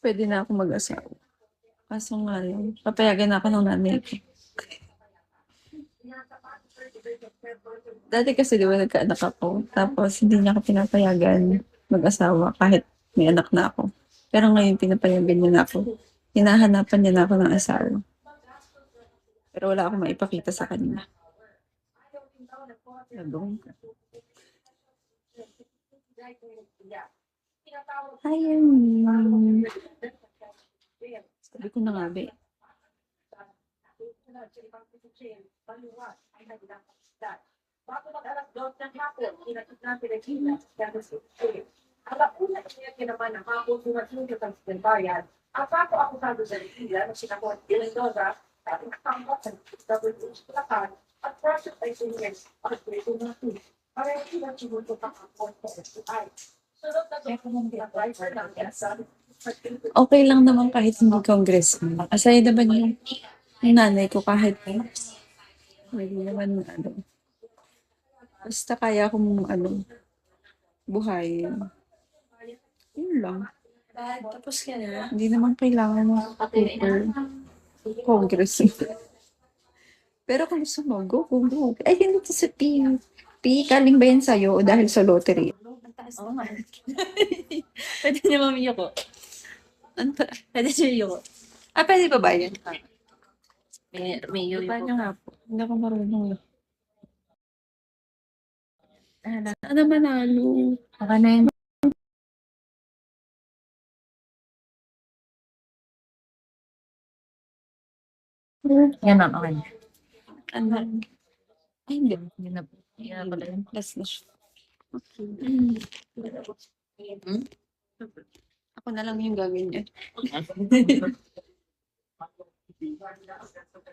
Pwede na ako mag-asawa. Kaso nga lang, papayagan ako ng nanay ko. Dati kasi di ba nagkaanak ako, tapos hindi niya ako pinapayagan mag-asawa kahit may anak na ako. Pero ngayon pinapayagan niya na ako. Hinahanapan niya na ako ng asawa. Pero wala akong maipakita sa kanya. Nagawin ka. Ayun. Sabi ko na nga, be. Bago mag-alas 2 ng hapon, inatid na Pilipinas, alauna niya naman ang hapon sumasunod ang sekretariat. At ako akusado sa Lilia na sinakot Mendoza at nakatangkot sa WH Placan at project ay sinyes at ito na ito. Para hindi na sinuto pa ang sa STI. Sunod na doon ang driver ng Quezon. Okay lang naman kahit hindi congressman. Asaya naman yung nanay ko kahit hindi naman basta kaya akong buhayin. Yun lang. Tapos ka na. Hindi naman kailangan ng super congressman. Pero kung gusto mo, go. Ay, hindi to sa P. P, kaling ba yan sa'yo o dahil sa lottery? Oo nga. Pwede niya mamiyo ko. Pwede niya ko. Pwede ba ba yan? May yun Paano nga po? Hindi ako marunong. Ano manalo? Baka na yun. Yan ma'am, okay. Ay, hindi. Yun na po. Yan na pala yun. Last na siya. Okay. Hmm? Ako na lang yung gagawin niya.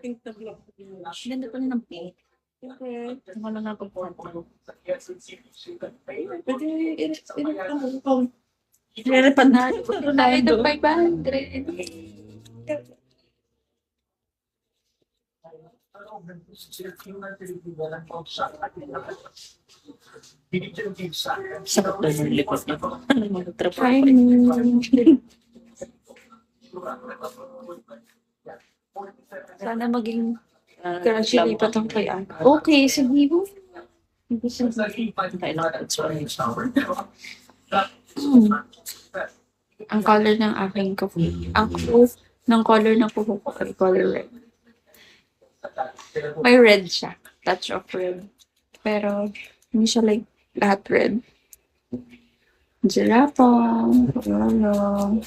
Ganda pa ng plate. Okay. Ako lang nga pagpunta. Pwede Nire-repan na. Tayo ng 500. Sakot doon yung likod niya. Ano mo nagtrabaho? Hi. Sana maging crunchy lipat ang kay Ann. Okay, sige mo. Ang color ng aking coffee. Ang color ng kuko ko ay color red. May red siya. Touch of red. Pero, hindi siya like lahat red. Giraffe. Hello.